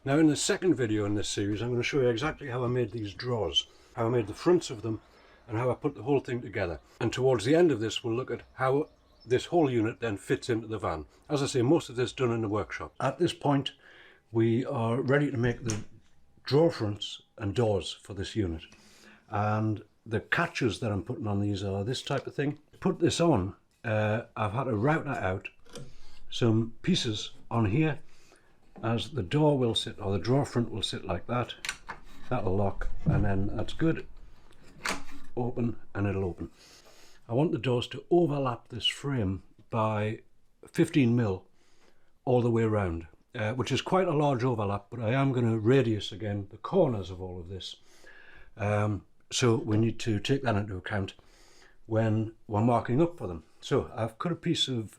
Now in the second video in this series I'm going to show you exactly how I made these drawers, how I made the fronts of them and how I put the whole thing together. And towards the end of this we'll look at how this whole unit then fits into the van. As I say, most of this done in the workshop. At this point we are ready to make the drawer fronts and doors for this unit. And the catches that I'm putting on these are this type of thing. To put this on, I've had to router out some pieces on here, as the door will sit, or the drawer front will sit like that. That'll lock, and then that's good. Open, and it'll open. I want the doors to overlap this frame by 15mm all the way around, which is quite a large overlap, but I am going to radius again the corners of all of this. So we need to take that into account when we're marking up for them. So I've cut a piece of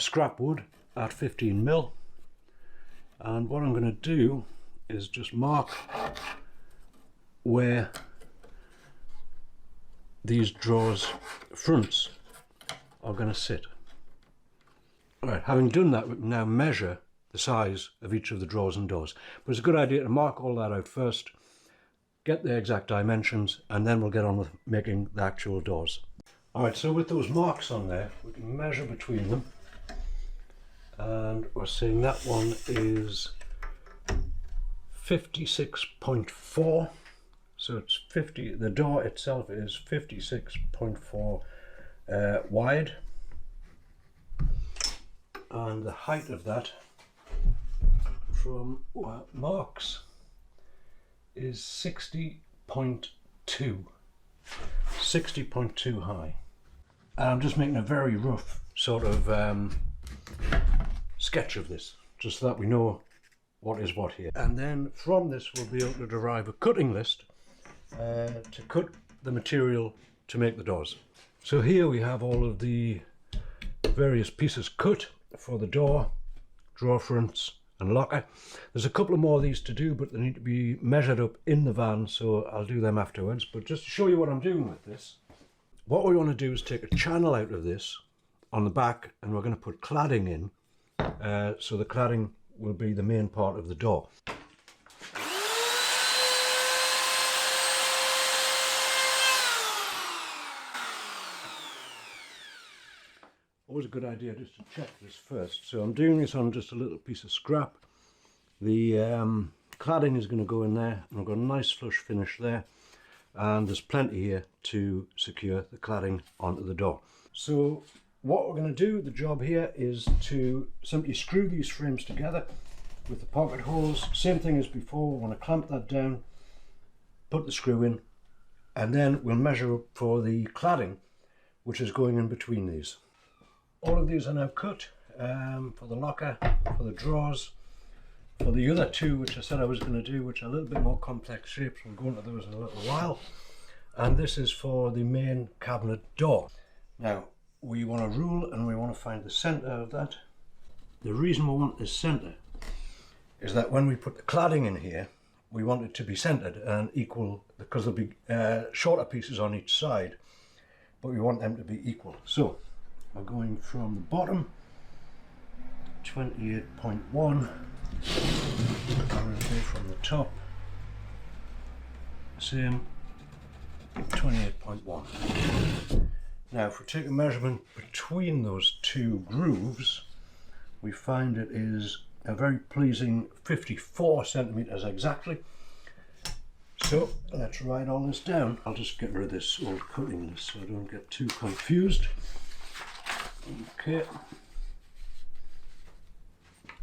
scrap wood at 15mm, and what I'm going to do is just mark where these drawers fronts are going to sit. Right, having done that, we can now measure the size of each of the drawers and doors. But it's a good idea to mark all that out first, get the exact dimensions, and then we'll get on with making the actual doors. Alright, so with those marks on there, we can measure between them, and we're saying that one is 56.4, so it's 50, the door itself is 56.4 wide, and the height of that from marks is 60.2 high. And I'm just making a very rough sort of sketch of this, just so that we know what is what here. And then from this we'll be able to derive a cutting list to cut the material to make the doors. So here we have all of the various pieces cut for the door, drawer fronts and locker. There's a couple of more of these to do, but they need to be measured up in the van, so I'll do them afterwards. But just to show you what I'm doing with this, what we want to do is take a channel out of this on the back, and we're going to put cladding in, so the cladding will be the main part of the door. Always a good idea just to check this first. So I'm doing this on just a little piece of scrap. The cladding is going to go in there, and I've got a nice flush finish there, and there's plenty here to secure the cladding onto the door. So what we're going to do, the job here, is to simply screw these frames together with the pocket holes. Same thing as before, we want to clamp that down, put the screw in, and then we'll measure up for the cladding which is going in between these. All of these are now cut for the locker, for the drawers, for the other two which I said I was going to do, which are a little bit more complex shapes. We'll go into those in a little while. And this is for the main cabinet door. Now we want to rule, and we want to find the centre of that. The reason we want this centre is that when we put the cladding in here, we want it to be centred and equal, because there'll be shorter pieces on each side, but we want them to be equal. So we're going from the bottom, 28.1, I'm going to go from the top, same, 28.1. Now if we take a measurement between those two grooves, we find it is a very pleasing 54 centimetres exactly. So let's write all this down. I'll just get rid of this old cutting list so I don't get too confused. Okay,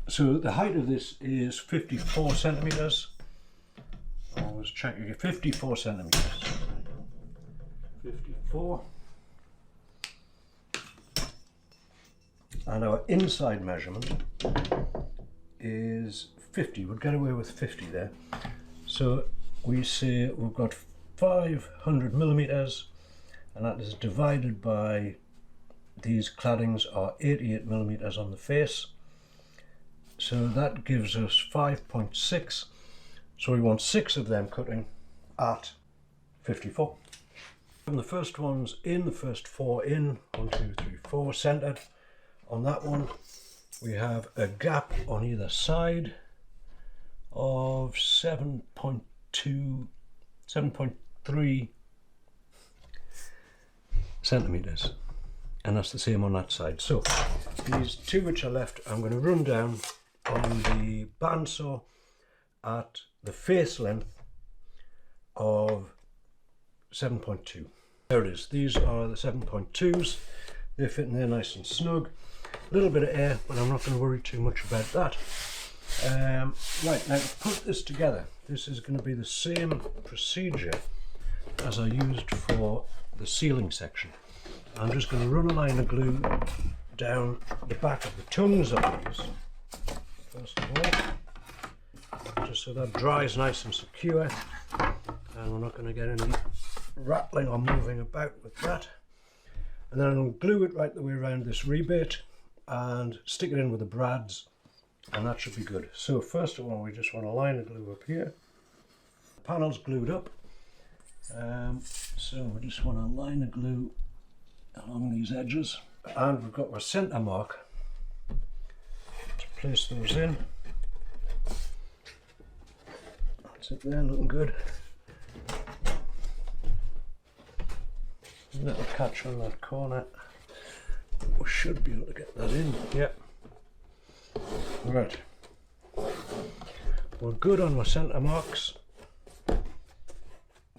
so the height of this is 54 centimetres. Always check your 54 centimetres. 54. And our inside measurement is 50. We'll get away with 50 there. So we say we've got 500mm, and that is divided by, these claddings are 88mm on the face, so that gives us 5.6. So we want 6 of them cutting at 54. And the first one's in, the first 4 in, 1, 2, 3, 4, centered. On that one we have a gap on either side, of 7.3 centimeters, and that's the same on that side. So these two which are left, I'm going to run down on the bandsaw at the face length of 7.2. There it is. These are the 7.2s. They're fitting there nice and snug. A little bit of air, but I'm not going to worry too much about that. Right, now to put this together, this is going to be the same procedure as I used for the ceiling section. I'm just going to run a line of glue down the back of the tongues of these, first of all, just so that dries nice and secure, and we're not going to get any rattling or moving about with that. And then I'll glue it right the way around this rebate and stick it in with the brads, and that should be good. So first of all, we just want a line of glue up here. The panel's glued up, so we just want a line of glue along these edges, and we've got our centre mark to place those in. That's it there, looking good. A little catch on that corner. We should be able to get that in. Yep. Right. We're good on our centre marks.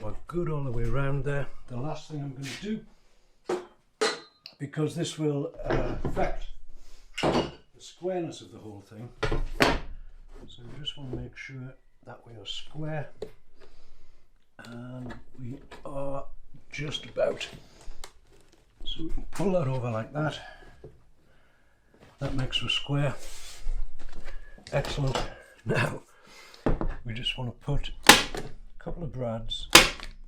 We're good all the way around there. The last thing I'm going to do, because this will affect the squareness of the whole thing, so we just want to make sure that we are square, and we are just about. So we can pull that over like that. That makes us square. Excellent. Now we just want to put a couple of brads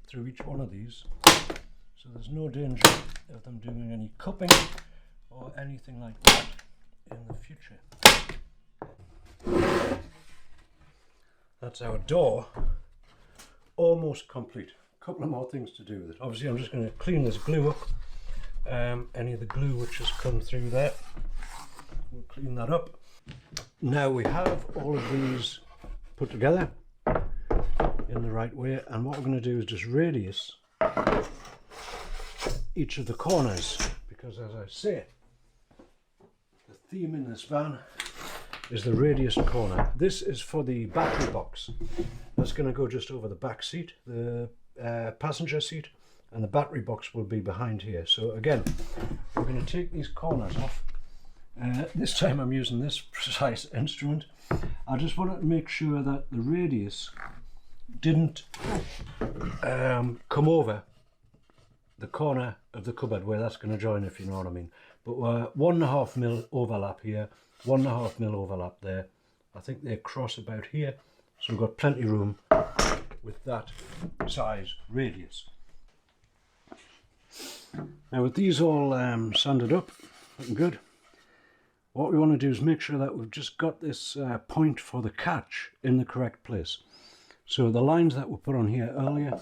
through each one of these, so there's no danger of them doing any cupping or anything like that in the future. That's our door almost complete. A couple of more things to do with it. Obviously I'm just going to clean this glue up. Any of the glue which has come through there, we'll clean that up. Now we have all of these put together in the right way, and what we're going to do is just radius each of the corners, because as I say, the theme in this van is the radius corner. This is for the battery box. That's going to go just over the back seat, the passenger seat, and the battery box will be behind here. So again, we're going to take these corners off. This time I'm using this precise instrument. I just wanted to make sure that the radius didn't come over the corner of the cupboard where that's going to join, if you know what I mean. But 1.5 mil overlap here, 1.5 mil overlap there. I think they cross about here, so we've got plenty of room with that size radius. Now with these all sanded up, looking good, what we want to do is make sure that we've just got this point for the catch in the correct place. So the lines that were put on here earlier,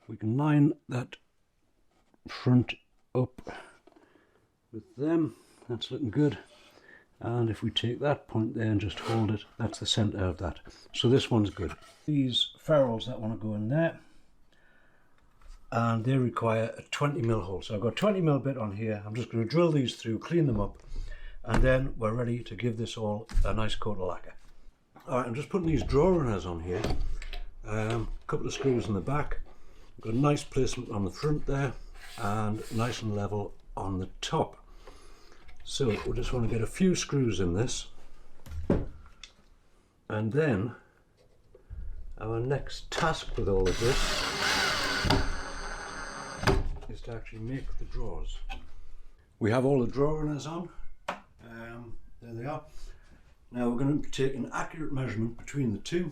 we can line that front up with them. That's looking good. And if we take that point there and just hold it, that's the centre of that. So this one's good. These ferrules that want to go in there, and they require a 20 mil hole. So I've got a 20 mil bit on here. I'm just going to drill these through, clean them up, and then we're ready to give this all a nice coat of lacquer. Alright, I'm just putting these draw runners on here. A couple of screws in the back. Got a nice placement on the front there, and nice and level on the top. So we just want to get a few screws in this, and then our next task with all of this is to actually make the drawers. We have all the draw runners on. There they are. Now we're going to take an accurate measurement between the two,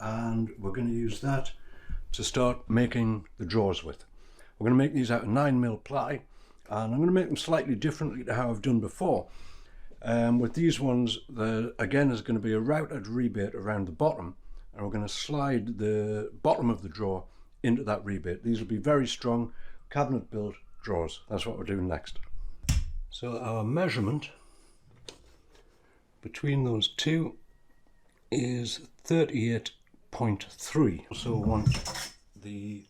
and we're going to use that to start making the drawers with. We're going to make these out of 9 mil ply, and I'm going to make them slightly differently to how I've done before. With these ones, again, there's going to be a routed rebate around the bottom, and we're going to slide the bottom of the drawer into that rebate. These will be very strong cabinet built drawers. That's what we're doing next. So our measurement between those two is 38.3. So I want the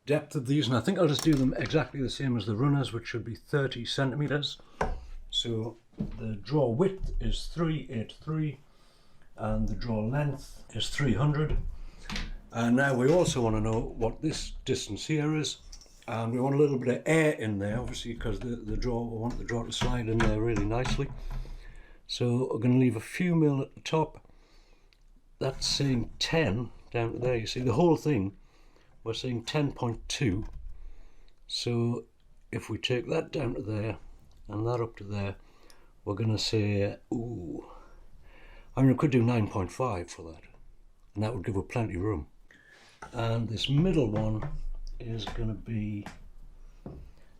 depth of these, and I think I'll just do them exactly the same as the runners, which should be 30 centimeters. So the draw width is 383 and the draw length is 300. And now we also want to know what this distance here is, and we want a little bit of air in there, obviously, because we want the draw to slide in there really nicely. So we're going to leave a few mil at the top. That's saying 10 down to there. You see the whole thing, we're saying 10.2. So if we take that down to there and that up to there, we're going to say, ooh, I mean, we could do 9.5 for that, and that would give us plenty of room. And this middle one is going to be,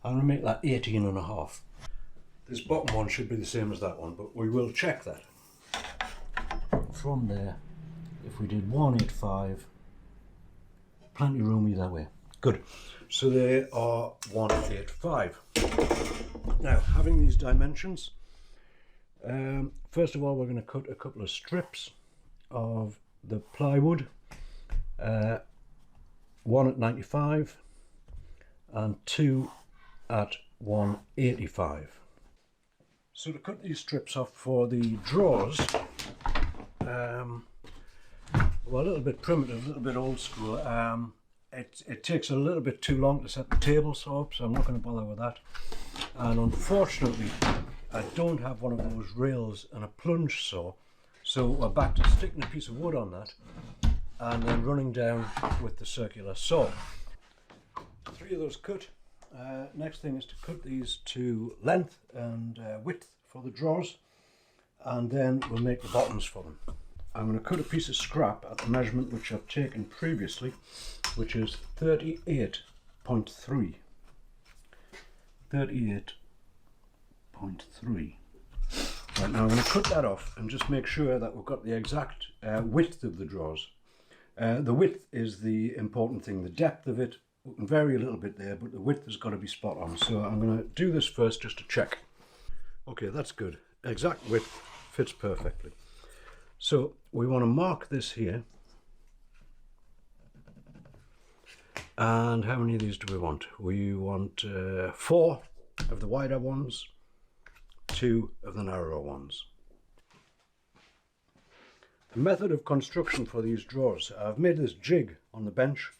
I'm going to make that 18.5. This bottom one should be the same as that one, but we will check that. From there, if we did 185, plenty of room either way. Good. So they are 185. Now, having these dimensions, first of all, we're going to cut a couple of strips of the plywood, one at 95 and two at 185. So to cut these strips off for the drawers, well, a little bit primitive, a little bit old school. It takes a little bit too long to set the table saw up, so I'm not going to bother with that. And unfortunately, I don't have one of those rails and a plunge saw, so we're back to sticking a piece of wood on that and then running down with the circular saw. 3 of those cut. Next thing is to cut these to length and width for the drawers, and then we'll make the bottoms for them. I'm going to cut a piece of scrap at the measurement which I've taken previously, which is 38.3. 38.3. Right, now I'm going to cut that off and just make sure that we've got the exact width of the drawers. The width is the important thing. The depth of it, we can vary a little bit there, but the width has got to be spot on. So I'm going to do this first just to check. Okay, that's good. Exact width fits perfectly. So we want to mark this here. And how many of these do we want? We want 4 of the wider ones, 2 of the narrower ones. The method of construction for these drawers, I've made this jig on the bench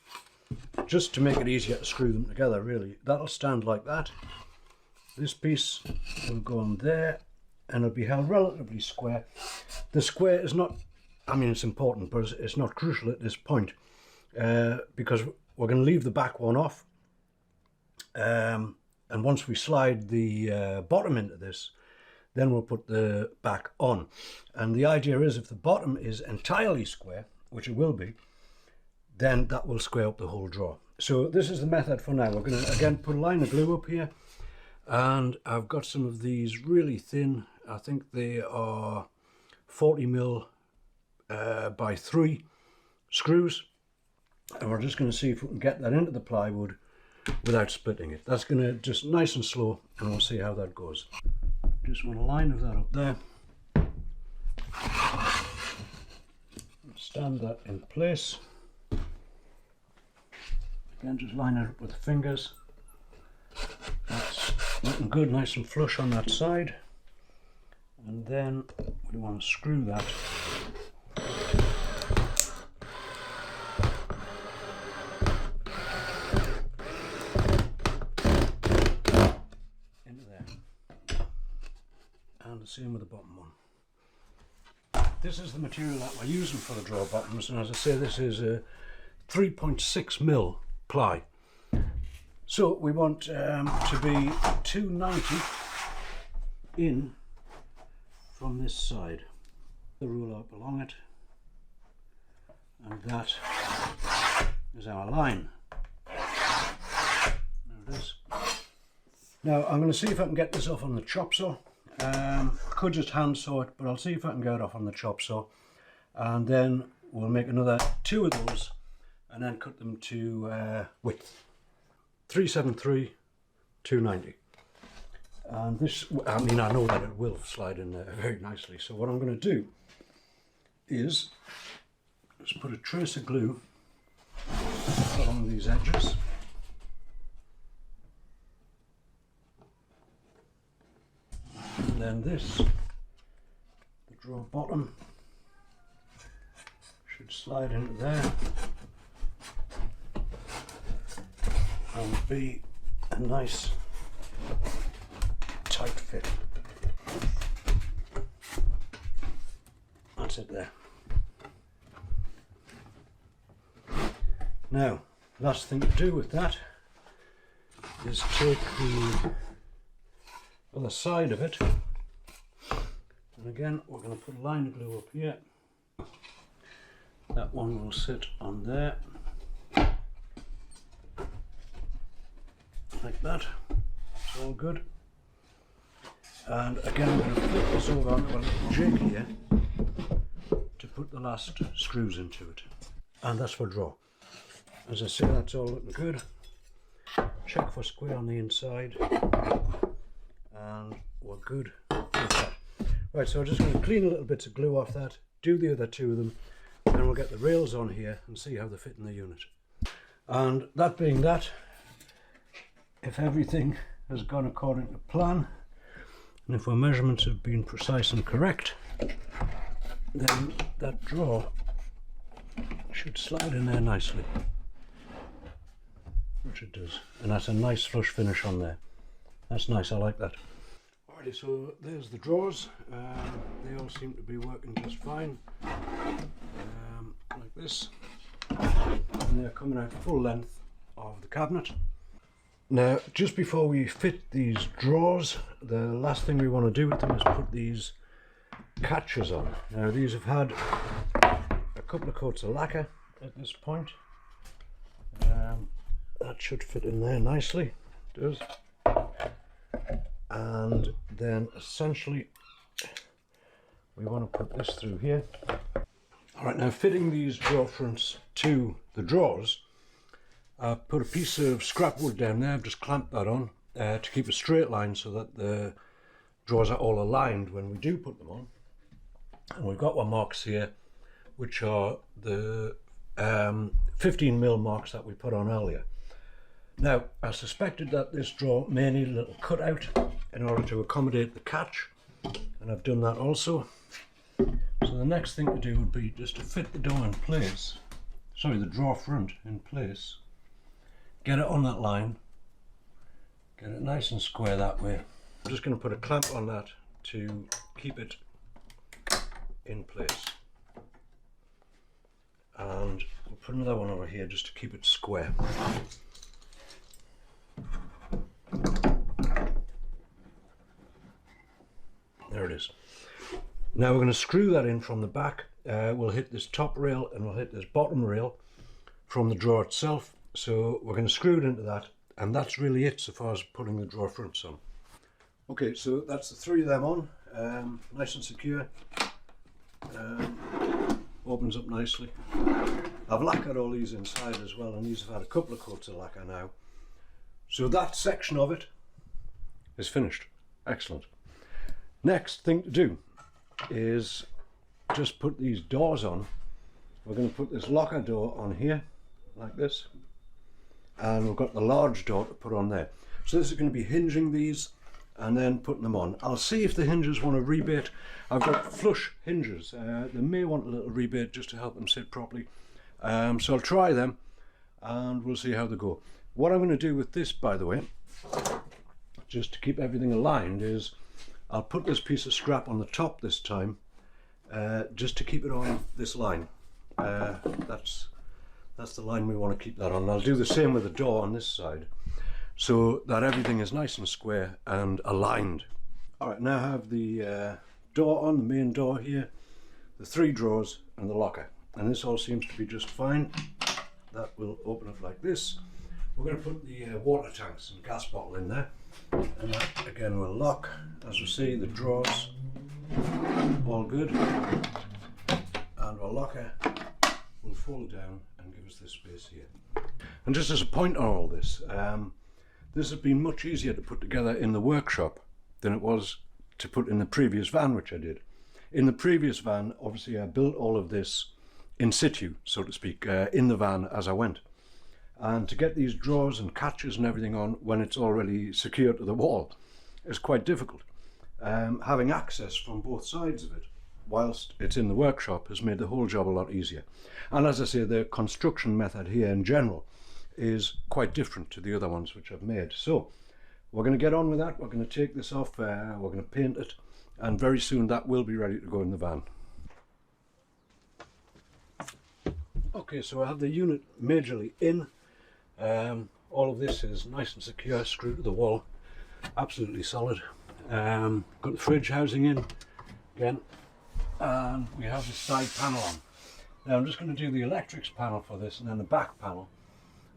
just to make it easier to screw them together, really. That'll stand like that. This piece will go on there and it'll be held relatively square. The square is not, I mean, it's important, but it's not crucial at this point because we're going to leave the back one off, and once we slide the bottom into this, then we'll put the back on. And the idea is, if the bottom is entirely square, which it will be, then that will square up the whole drawer. So this is the method for now. We're going to again put a line of glue up here, and I've got some of these really thin, I think they are 40mm by 3 screws, and we're just going to see if we can get that into the plywood without splitting it. That's going to just nice and slow, and we'll see how that goes. Just want a line of that up there. Stand that in place. Again, just line it up with the fingers. That's looking good, nice and flush on that side. And then we want to screw that into there. And the same with the bottom one. This is the material that we're using for the drawer bottoms, and as I say, this is a 3.6mm ply. So we want to be 290 in from this side. The ruler up along it, and that is our line. There it is. Now I'm going to see if I can get this off on the chop saw. Could just hand saw it, but I'll see if I can get it off on the chop saw, and then we'll make another 2 of those and then cut them to width. 373, 290. And this, I mean, I know that it will slide in there very nicely. So what I'm going to do is just put a trace of glue along these edges. And then this, the drawer bottom, should slide into there and be a nice tight fit. That's it there. Now, last thing to do with that is take the other side of it, and again we're going to put a line of glue up here. That one will sit on there like that. It's all good. And again I'm going to flip this over onto a little jig here to put the last screws into it. And that's for drawer. As I say, that's all looking good. Check for square on the inside, and we're good with that. Right, so I'm just going to clean a little bits of glue off that, do the other two of them, and then we'll get the rails on here and see how they fit in the unit. And that being that, if everything has gone according to plan, and if our measurements have been precise and correct, then that drawer should slide in there nicely, which it does, and that's a nice flush finish on there. That's nice, I like that. Alrighty, so there's the drawers. They all seem to be working just fine, like this, and they're coming out full length of the cabinet. Now, just before we fit these drawers, the last thing we want to do with them is put these catches on. Now, these have had a couple of coats of lacquer at this point. That should fit in there nicely, it does. And then essentially we want to put this through here. Alright, now fitting these drawer fronts to the drawers, I've put a piece of scrap wood down there. I've just clamped that on to keep a straight line so that the drawers are all aligned when we do put them on. And we've got our marks here, which are the 15mm marks that we put on earlier. Now, I suspected that this drawer may need a little cutout in order to accommodate the catch, and I've done that also. So the next thing to do would be just to fit the door in place, sorry, the drawer front in place, get it on that line, get it nice and square that way. I'm just going to put a clamp on that to keep it in place, and we'll put another one over here just to keep it square. There it is. Now we're going to screw that in from the back. We'll hit this top rail and we'll hit this bottom rail from the drawer itself. So we're going to screw it into that, and that's really it so far as putting the drawer fronts on. Okay, so that's the three of them on, nice and secure. Opens up nicely. I've lacquered all these inside as well, and these have had a couple of coats of lacquer now. So that section of it is finished. Excellent. Next thing to do is just put these doors on. We're going to put this locker door on here like this, and we've got the large door to put on there. So this is going to be hinging these and then putting them on. I'll see if the hinges want a rebate. I've got flush hinges. They may want a little rebate just to help them sit properly. So I'll try them and we'll see how they go. What I'm going to do with this, by the way, just to keep everything aligned, is I'll put this piece of scrap on the top this time, just to keep it on this line. That's the line we want to keep that on. And I'll do the same with the door on this side, so that everything is nice and square and aligned. Alright, now I have the door on, the main door here, the three drawers and the locker. And this all seems to be just fine. That will open up like this. We're going to put the water tanks and gas bottle in there. And that again will lock. As we see, the drawers all good. And our locker will fold down and give us this space here. And just as a point on all this, this has been much easier to put together in the workshop than it was to put in the previous van which I did. In the previous van, obviously I built all of this in situ, so to speak, in the van as I went. And to get these drawers and catches and everything on when it's already secured to the wall is quite difficult. Having access from both sides of it whilst it's in the workshop has made the whole job a lot easier. And as I say, the construction method here in general is quite different to the other ones which I've made. So we're going to get on with that. We're going to take this off, we're going to paint it, and very soon that will be ready to go in the van. Okay, so I have the unit majorly in. All of this is nice and secure, screwed to the wall, absolutely solid. Got the fridge housing in again, and we have the side panel on. Now I'm just going to do the electrics panel for this and then the back panel.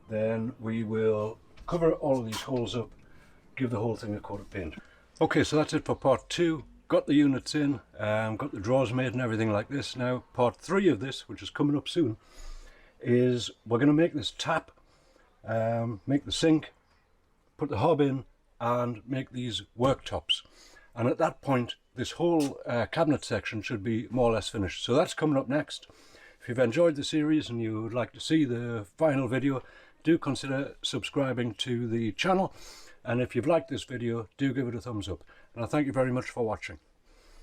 Then we will cover all of these holes up, give the whole thing a coat of paint. Okay, so that's it for part 2. Got the units in, got the drawers made and everything like this. Now part 3 of this, which is coming up soon, is we're going to make this tap, make the sink, put the hob in, and make these worktops. And at that point this whole cabinet section should be more or less finished. So that's coming up next. If you've enjoyed the series and you would like to see the final video, do consider subscribing to the channel, and if you've liked this video, do give it a thumbs up, and I thank you very much for watching.